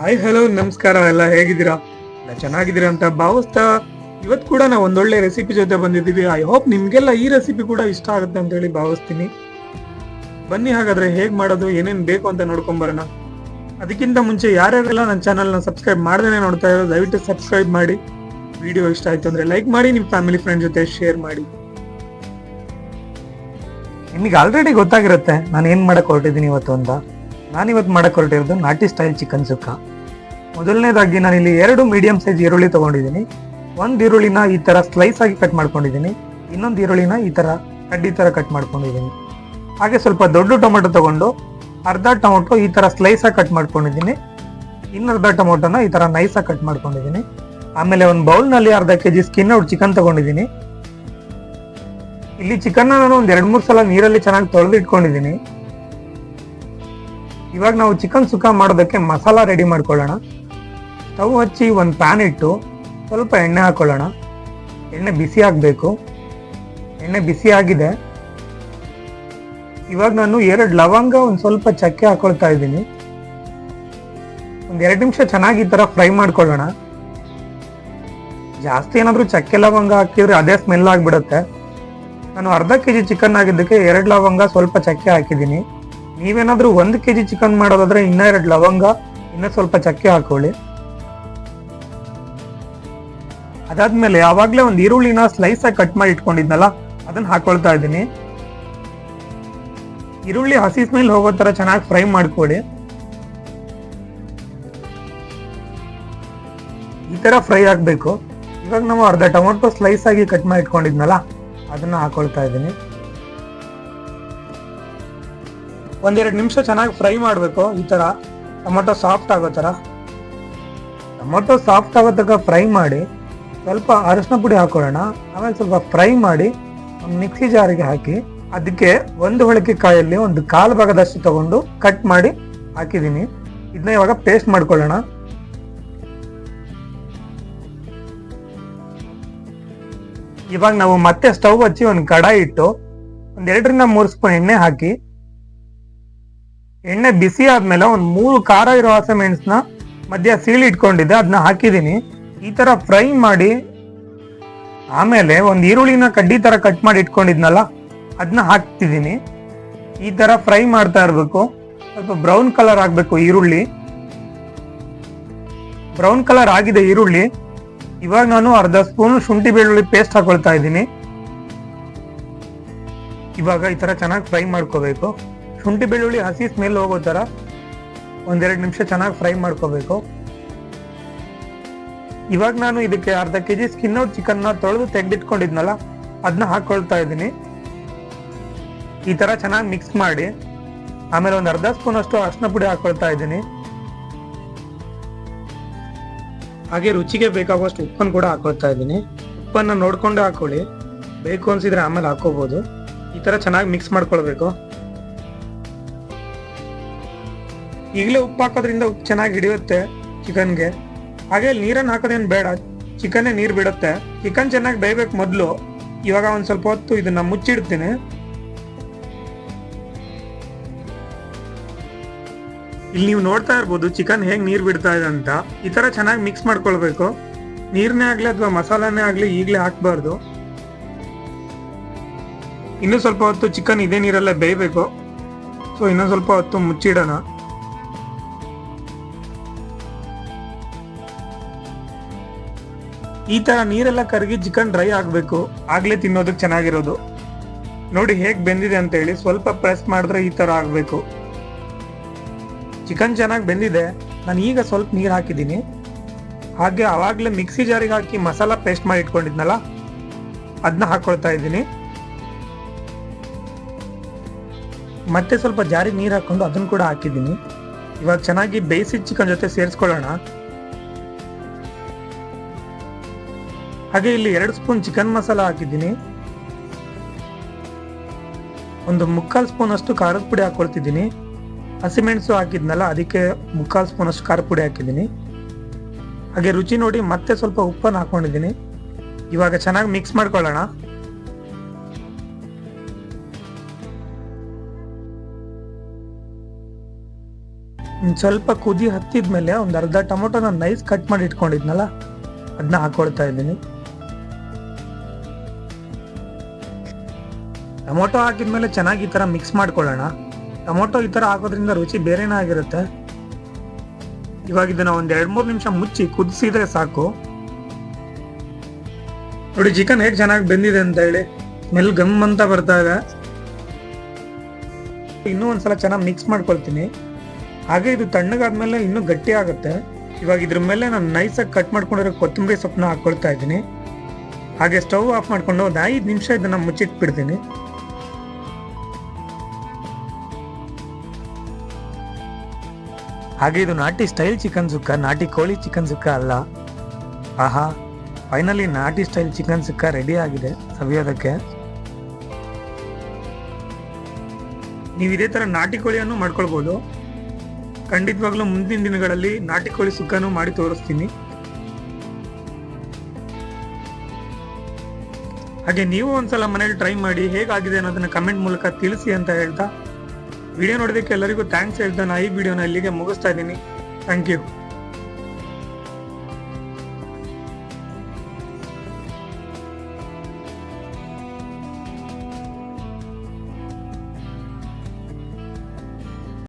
Hi hello ನಮಸ್ಕಾರ, ಎಲ್ಲ ಹೇಗಿದ್ದೀರಾ? ಎಲ್ಲ ಚೆನ್ನಾಗಿದ್ದೀರಾ ಅಂತ ಭಾವಿಸ್ತಾ ಇವತ್ತು ಕೂಡ ನಾವು ಒಂದೊಳ್ಳೆ ರೆಸಿಪಿ ಜೊತೆ ಬಂದಿದ್ದೀವಿ. ಐ ಹೋಪ್ ನಿಮ್ಗೆಲ್ಲ ಈ ರೆಸಿಪಿ ಕೂಡ ಇಷ್ಟ ಆಗುತ್ತೆ ಅಂತ ಹೇಳಿ ಭಾವಿಸ್ತೀನಿ. ಬನ್ನಿ ಹಾಗಾದ್ರೆ ಹೇಗ್ ಮಾಡೋದು, ಏನೇನ್ ಬೇಕು ಅಂತ ನೋಡ್ಕೊಂಡ್ ಬರೋಣ. ಅದಕ್ಕಿಂತ ಮುಂಚೆ ಯಾರ್ಯಾರೆಲ್ಲ ನನ್ನ ಚಾನಲ್ನ ಸಬ್ಸ್ಕ್ರೈಬ್ ಮಾಡ್ದೇನೆ ನೋಡ್ತಾ ಇರೋ ದಯವಿಟ್ಟು ಸಬ್ಸ್ಕ್ರೈಬ್ ಮಾಡಿ. ವಿಡಿಯೋ ಇಷ್ಟ ಆಯ್ತು ಅಂದ್ರೆ ಲೈಕ್ ಮಾಡಿ, ನಿಮ್ ಫ್ಯಾಮಿಲಿ ಫ್ರೆಂಡ್ ಜೊತೆ ಶೇರ್ ಮಾಡಿ. ನಿಮಗೆ ಆಲ್ರೆಡಿ ಗೊತ್ತಾಗಿರುತ್ತೆ ನಾನು ಏನ್ ಮಾಡಕ್ ಹೊರಟಿದ್ದೀನಿ ಇವತ್ತು ಅಂತ. ನಾನಿವತ್ತು ಮಾಡಕ್ ಹೊರಟಿರೋದು ನಾಟಿ ಸ್ಟೈಲ್ ಚಿಕನ್ ಸುಕ್ಕ. ಮೊದಲನೇದಾಗಿ ನಾನು ಇಲ್ಲಿ 2 ಮೀಡಿಯಂ ಸೈಜ್ ಈರುಳ್ಳಿ ತಗೊಂಡಿದ್ದೀನಿ. ಒಂದು ಈರುಳ್ಳಿನ ಈ ತರ ಸ್ಲೈಸ್ ಆಗಿ ಕಟ್ ಮಾಡ್ಕೊಂಡಿದ್ದೀನಿ, ಇನ್ನೊಂದು ಈರುಳ್ಳಿನ ಈ ತರ ಕಡ್ಡಿ ತರ ಕಟ್ ಮಾಡ್ಕೊಂಡಿದ್ದೀನಿ. ಹಾಗೆ ಸ್ವಲ್ಪ ದೊಡ್ಡ ಟೊಮೆಟೊ ತಗೊಂಡು ಅರ್ಧ ಟೊಮೆಟೊ ಈ ತರ ಸ್ಲೈಸ್ ಆಗಿ ಕಟ್ ಮಾಡ್ಕೊಂಡಿದ್ದೀನಿ, ಇನ್ನರ್ಧ ಟೊಮೆಟೊನ ಈ ತರ ನೈಸ್ ಆಗಿ ಕಟ್ ಮಾಡ್ಕೊಂಡಿದ್ದೀನಿ. ಆಮೇಲೆ ಒಂದು ಬೌಲ್ ನಲ್ಲಿ ಅರ್ಧ ಕೆಜಿ ಸ್ಕಿನ್ ಔಟ್ ಚಿಕನ್ ತಗೊಂಡಿದ್ದೀನಿ. ಇಲ್ಲಿ ಚಿಕನ್ ನಾನು ಒಂದ್ 2-3 ಸಲ ನೀರಲ್ಲಿ ಚೆನ್ನಾಗಿ ತೊಳೆದು ಇಟ್ಕೊಂಡಿದ್ದೀನಿ. ಇವಾಗ ನಾವು ಚಿಕನ್ ಸುಕ್ಕ ಮಾಡೋದಕ್ಕೆ ಮಸಾಲ ರೆಡಿ ಮಾಡ್ಕೊಳ್ಳೋಣ. ಸ್ಟವ್ ಹಚ್ಚಿ ಒಂದು ಪ್ಯಾನ್ ಇಟ್ಟು ಸ್ವಲ್ಪ ಎಣ್ಣೆ ಹಾಕೊಳ್ಳೋಣ. ಎಣ್ಣೆ ಬಿಸಿ ಆಗಬೇಕು. ಎಣ್ಣೆ ಬಿಸಿ ಆಗಿದೆ. ಇವಾಗ ನಾನು 2 ಲವಂಗ ಒಂದು ಸ್ವಲ್ಪ ಚಕ್ಕೆ ಹಾಕೊಳ್ತಾ ಇದ್ದೀನಿ. ಒಂದು 2 ನಿಮಿಷ ಚೆನ್ನಾಗಿ ಈ ತರ ಫ್ರೈ ಮಾಡ್ಕೊಳ್ಳೋಣ. ಜಾಸ್ತಿ ಏನಾದರೂ ಚಕ್ಕೆ ಲವಂಗ ಹಾಕಿದ್ರೆ ಅದೇ ಸ್ಮೆಲ್ ಆಗಿಬಿಡುತ್ತೆ. ನಾನು ಅರ್ಧ ಕೆಜಿ ಚಿಕನ್ ಆಗಿದ್ದಕ್ಕೆ 2 ಲವಂಗ ಸ್ವಲ್ಪ ಚಕ್ಕೆ ಹಾಕಿದ್ದೀನಿ. ನೀವೇನಾದ್ರೂ 1 ಕೆಜಿ ಚಿಕನ್ ಮಾಡೋದಾದ್ರೆ ಇನ್ನ 2 ಲವಂಗ ಇನ್ನ ಸ್ವಲ್ಪ ಚಕ್ಕೆ ಹಾಕೊಳ್ಳಿ. ಅದಾದ್ಮೇಲೆ ಆವಾಗ್ಲೇ ಒಂದು ಈರುಳ್ಳಿನ ಸ್ಲೈಸ್ ಆಗಿ ಕಟ್ ಮಾಡಿ ಇಟ್ಕೊಂಡಿದ್ನಲ್ಲ ಅದನ್ನ ಹಾಕೊಳ್ತಾ ಇದ್ದೀನಿ. ಈರುಳ್ಳಿ ಹಸಿ ಸ್ಮೆಲ್ ಹೋಗೋ ತರ ಚೆನ್ನಾಗಿ ಫ್ರೈ ಮಾಡ್ಕೊಳ್ಳಿ. ಈ ತರ ಫ್ರೈ ಆಗ್ಬೇಕು. ಇವಾಗ ನಾವು ಅರ್ಧ ಟೊಮೆಟೊ ಸ್ಲೈಸ್ ಆಗಿ ಕಟ್ ಮಾಡಿ ಇಟ್ಕೊಂಡಿದ್ನಲ್ಲ ಅದನ್ನ ಹಾಕೊಳ್ತಾ ಇದ್ದೀನಿ. 1-2 ನಿಮಿಷ ಚೆನ್ನಾಗಿ ಫ್ರೈ ಮಾಡಬೇಕು. ಈ ತರ ಟೊಮೆಟೊ ಸಾಫ್ಟ್ ಆಗೋ ತರ. ಟೊಮೆಟೊ ಸಾಫ್ಟ್ ಆಗೋ ತನಕ ಫ್ರೈ ಮಾಡಿ ಸ್ವಲ್ಪ ಅರಿಶಿನ ಪುಡಿ ಹಾಕೊಳ್ಳೋಣ. ಆಮೇಲೆ ಸ್ವಲ್ಪ ಫ್ರೈ ಮಾಡಿ ಒಂದು ಮಿಕ್ಸಿ ಜಾರಿಗೆ ಹಾಕಿ ಅದಕ್ಕೆ 1 ಹೊಳಕೆ ಕಾಯಲ್ಲಿ ಒಂದು 1/4 ಭಾಗದಷ್ಟು ತಗೊಂಡು ಕಟ್ ಮಾಡಿ ಹಾಕಿದ್ದೀನಿ. ಇದನ್ನ ಇವಾಗ ಪೇಸ್ಟ್ ಮಾಡ್ಕೊಳ್ಳೋಣ. ಇವಾಗ ನಾವು ಮತ್ತೆ ಸ್ಟವ್ ಹಚ್ಚಿ ಒಂದು ಕಡಾಯಿ ಇಟ್ಟು ಒಂದು 2-3 ಸ್ಪೂನ್ ಎಣ್ಣೆ ಹಾಕಿ, ಎಣ್ಣೆ ಬಿಸಿ ಆದ್ಮೇಲೆ ಒಂದು 3 ಖಾರ ಇರೋ ಹಸಿಮೆಣಸನ್ನ ಮಧ್ಯ ಸೀಳಿ ಇಟ್ಕೊಂಡಿದ್ದೆ ಅದನ್ನ ಹಾಕಿದ್ದೀನಿ. ಈ ತರ ಫ್ರೈ ಮಾಡಿ ಆಮೇಲೆ ಒಂದು ಈರುಳ್ಳಿನ ಕಡ್ಡಿ ತರ ಕಟ್ ಮಾಡಿ ಇಟ್ಕೊಂಡಿದ್ನಲ್ಲ ಅದನ್ನ ಹಾಕ್ತಿದ್ದೀನಿ. ಈ ತರ ಫ್ರೈ ಮಾಡ್ತಾ ಇರ್ಬೇಕು. ಸ್ವಲ್ಪ ಬ್ರೌನ್ ಕಲರ್ ಆಗ್ಬೇಕು ಈರುಳ್ಳಿ. ಬ್ರೌನ್ ಕಲರ್ ಆಗಿದೆ ಈರುಳ್ಳಿ. ಇವಾಗ ನಾನು ಅರ್ಧ ಸ್ಪೂನ್ ಶುಂಠಿ ಬೆಳ್ಳುಳ್ಳಿ ಪೇಸ್ಟ್ ಹಾಕೊಳ್ತಾ ಇದ್ದೀನಿ. ಇವಾಗ ಈ ತರ ಚೆನ್ನಾಗಿ ಫ್ರೈ ಮಾಡ್ಕೋಬೇಕು. ಶುಂಠಿ ಬೆಳ್ಳುಳ್ಳಿ ಹಸಿ ಸ್ಮೆಲ್ ಹೋಗೋ ತರ 1-2 ನಿಮಿಷ ಚೆನ್ನಾಗಿ ಫ್ರೈ ಮಾಡ್ಕೋಬೇಕು. ಇವಾಗ ನಾನು ಇದಕ್ಕೆ ಅರ್ಧ ಕೆಜಿ ಸ್ಕಿನ್ ಔಟ್ ಚಿಕನ್ ನ ತೊಳೆದು ತೆಗೆದಿಟ್ಕೊಂಡಿದ್ನಲ್ಲ ಅದನ್ನ ಹಾಕೊಳ್ತಾ ಇದ್ದೀನಿ. ಈ ತರ ಚೆನ್ನಾಗಿ ಮಿಕ್ಸ್ ಮಾಡಿ ಆಮೇಲೆ ಒಂದು ಅರ್ಧ ಸ್ಪೂನ್ ಅಷ್ಟು ಅರಿಶಿನ ಪುಡಿ ಹಾಕೊಳ್ತಾ ಇದ್ದೀನಿ. ಹಾಗೆ ರುಚಿಗೆ ಬೇಕಾಗುವಷ್ಟು ಉಪ್ಪನ್ನು ಕೂಡ ಹಾಕೊಳ್ತಾ ಇದ್ದೀನಿ. ಉಪ್ಪನ್ನ ನೋಡ್ಕೊಂಡೆ ಹಾಕೊಳ್ಳಿ, ಬೇಕು ಅನ್ಸಿದ್ರೆ ಆಮೇಲೆ ಹಾಕೋಬಹುದು. ಈ ತರ ಚೆನ್ನಾಗಿ ಮಿಕ್ಸ್ ಮಾಡ್ಕೊಳ್ಬೇಕು. ಈಗಲೇ ಉಪ್ಪು ಹಾಕೋದ್ರಿಂದ ಉಪ್ಪು ಚೆನ್ನಾಗಿ ಹಿಡಿಯುತ್ತೆ ಚಿಕನ್ಗೆ. ಹಾಗೆ ನೀರನ್ನು ಹಾಕೋದೇನು ಬೇಡ, ಚಿಕನ್ನೇ ನೀರು ಬಿಡುತ್ತೆ. ಚಿಕನ್ ಚೆನ್ನಾಗಿ ಬೇಯಬೇಕು ಮೊದಲು. ಇವಾಗ ಒಂದು ಸ್ವಲ್ಪ ಹೊತ್ತು ಇದನ್ನ ಮುಚ್ಚಿಡ್ತೀನಿ. ಇಲ್ಲಿ ನೀವು ನೋಡ್ತಾ ಇರ್ಬೋದು ಚಿಕನ್ ಹೇಗೆ ನೀರು ಬಿಡ್ತಾ ಇದೆ ಅಂತ. ಈ ತರ ಚೆನ್ನಾಗಿ ಮಿಕ್ಸ್ ಮಾಡ್ಕೊಳ್ಬೇಕು. ನೀರನ್ನೇ ಆಗ್ಲಿ ಅಥವಾ ಮಸಾಲಾನೇ ಆಗ್ಲಿ ಈಗಲೇ ಹಾಕ್ಬಾರ್ದು. ಇನ್ನೂ ಸ್ವಲ್ಪ ಹೊತ್ತು ಚಿಕನ್ ಇದೇ ನೀರಲ್ಲೇ ಬೇಯಬೇಕು. ಸೊ ಇನ್ನೊಂದು ಸ್ವಲ್ಪ ಹೊತ್ತು ಮುಚ್ಚಿಡೋಣ. ಈ ತರ ನೀರೆಲ್ಲ ಕರಗಿ ಚಿಕನ್ ಡ್ರೈ ಆಗ್ಬೇಕು, ಆಗ್ಲೇ ತಿನ್ನೋದಕ್ಕೆ ಚೆನ್ನಾಗಿರೋದು. ನೋಡಿ ಹೇಗ್ ಬೆಂದಿದೆ ಅಂತ ಹೇಳಿ ಸ್ವಲ್ಪ ಪ್ರೆಸ್ ಮಾಡಿದ್ರೆ ಈ ತರ ಆಗ್ಬೇಕು. ಚಿಕನ್ ಚೆನ್ನಾಗಿ ಬೆಂದಿದೆ. ನಾನು ಈಗ ಸ್ವಲ್ಪ ನೀರು ಹಾಕಿದ್ದೀನಿ. ಹಾಗೆ ಅವಾಗ್ಲೇ ಮಿಕ್ಸಿ ಜಾರಿಗೆ ಹಾಕಿ ಮಸಾಲಾ ಪೇಸ್ಟ್ ಮಾಡಿ ಇಟ್ಕೊಂಡಿದ್ನಲ್ಲ ಅದನ್ನ ಹಾಕೊಳ್ತಾ ಇದ್ದೀನಿ. ಮತ್ತೆ ಸ್ವಲ್ಪ ಜಾರಿಗೆ ನೀರು ಹಾಕೊಂಡು ಅದನ್ನ ಕೂಡ ಹಾಕಿದ್ದೀನಿ. ಇವಾಗ ಚೆನ್ನಾಗಿ ಬೇಯಿಸಿದ ಚಿಕನ್ ಜೊತೆ ಸೇರಿಸ್ಕೊಳ್ಳೋಣ. ಹಾಗೆ ಇಲ್ಲಿ 2 ಸ್ಪೂನ್ ಚಿಕನ್ ಮಸಾಲ ಹಾಕಿದ್ದೀನಿ. ಒಂದು 3/4 ಸ್ಪೂನ್ ಅಷ್ಟು ಖಾರದ ಪುಡಿ ಹಾಕೊಳ್ತಿದ್ದೀನಿ. ಹಸಿಮೆಣಸು ಹಾಕಿದ್ನಲ್ಲ ಅದಕ್ಕೆ 3/4 ಸ್ಪೂನ್ ಅಷ್ಟು ಖಾರದ ಪುಡಿ ಹಾಕಿದ್ದೀನಿ. ಹಾಗೆ ರುಚಿ ನೋಡಿ ಮತ್ತೆ ಸ್ವಲ್ಪ ಉಪ್ಪನ್ನು ಹಾಕೊಂಡಿದ್ದೀನಿ. ಇವಾಗ ಚೆನ್ನಾಗಿ ಮಿಕ್ಸ್ ಮಾಡ್ಕೊಳ್ಳೋಣ. ಸ್ವಲ್ಪ ಕುದಿ ಹತ್ತಿದ್ಮೇಲೆ ಒಂದು ಅರ್ಧ ಟೊಮೊಟೊನ ನೈಸ್ ಕಟ್ ಮಾಡಿ ಇಟ್ಕೊಂಡಿದ್ನಲ್ಲ ಅದನ್ನ ಹಾಕೊಳ್ತಾ ಇದ್ದೀನಿ. ಟೊಮೊಟೊ ಹಾಕಿದ್ಮೇಲೆ ಚೆನ್ನಾಗಿ ಈ ತರ ಮಿಕ್ಸ್ ಮಾಡ್ಕೊಳ್ಳೋಣ. ಟೊಮೊಟೊ ಈ ತರ ಹಾಕೋದ್ರಿಂದ ರುಚಿ ಬೇರೆನೇ ಆಗಿರುತ್ತೆ. ಇವಾಗ ಇದನ್ನ ಒಂದ್ 2-3 ನಿಮಿಷ ಮುಚ್ಚಿ ಕುದಿಸಿದ್ರೆ ಸಾಕು. ನೋಡಿ ಚಿಕನ್ ಹೇಗೆ ಚೆನ್ನಾಗಿ ಬೆಂದಿದೆ ಅಂತ ಹೇಳಿ, ಸ್ಮೆಲ್ ಗಮ್ ಅಂತ ಬರ್ತಾ ಇದೆ. ಇನ್ನೂ ಒಂದ್ಸಲ ಚೆನ್ನಾಗಿ ಮಿಕ್ಸ್ ಮಾಡ್ಕೊಳ್ತೀನಿ. ಹಾಗೆ ಇದು ತಣ್ಣಗಾದ್ಮೇಲೆ ಇನ್ನೂ ಗಟ್ಟಿ ಆಗುತ್ತೆ. ಇವಾಗ ಇದ್ರ ಮೇಲೆ ನಾನು ನೈಸಾಗಿ ಕಟ್ ಮಾಡ್ಕೊಂಡಿರೋ ಕೊತ್ತಂಬರಿ ಸೊಪ್ಪನ್ನ ಹಾಕೊಳ್ತಾ ಇದ್ದೀನಿ. ಹಾಗೆ ಸ್ಟವ್ ಆಫ್ ಮಾಡ್ಕೊಂಡು ಒಂದು 5 ನಿಮಿಷ ಇದನ್ನ ಮುಚ್ಚಿಟ್ಬಿಡ್ತೀನಿ. ಹಾಗೆ ಇದು ನಾಟಿ ಸ್ಟೈಲ್ ಚಿಕನ್ ಸುಕ್ಕ, ನಾಟಿ ಕೋಳಿ ಚಿಕನ್ ಸುಕ್ಕ ಅಲ್ಲ. ಆಹಾ, ಫೈನಲಿ ನಾಟಿ ಸ್ಟೈಲ್ ಚಿಕನ್ ಸುಕ್ಕ ರೆಡಿ ಆಗಿದೆ ಸವಿಯೋದಕ್ಕೆ. ನೀವು ಇದೇ ತರ ನಾಟಿ ಕೋಳಿಯನ್ನು ಮಾಡ್ಕೊಳ್ಬಹುದು. ಖಂಡಿತವಾಗ್ಲೂ ಮುಂದಿನ ದಿನಗಳಲ್ಲಿ ನಾಟಿ ಕೋಳಿ ಸುಕ್ಕನೂ ಮಾಡಿ ತೋರಿಸ್ತೀನಿ. ಹಾಗೆ ನೀವು ಒಂದ್ಸಲ ಮನೇಲಿ ಟ್ರೈ ಮಾಡಿ ಹೇಗಾಗಿದೆ ಅನ್ನೋದನ್ನ ಕಮೆಂಟ್ ಮೂಲಕ ತಿಳಿಸಿ ಅಂತ ಹೇಳ್ತಾ, ವಿಡಿಯೋ ನೋಡೋದಕ್ಕೆ ಎಲ್ಲರಿಗೂ ಥ್ಯಾಂಕ್ಸ್ ಹೇಳ್ತಾ ನಾ ಈ ವಿಡಿಯೋನ ಇಲ್ಲಿಗೆ ಮುಗಿಸ್ತಾ ಇದ್ದೀನಿ. Thank you.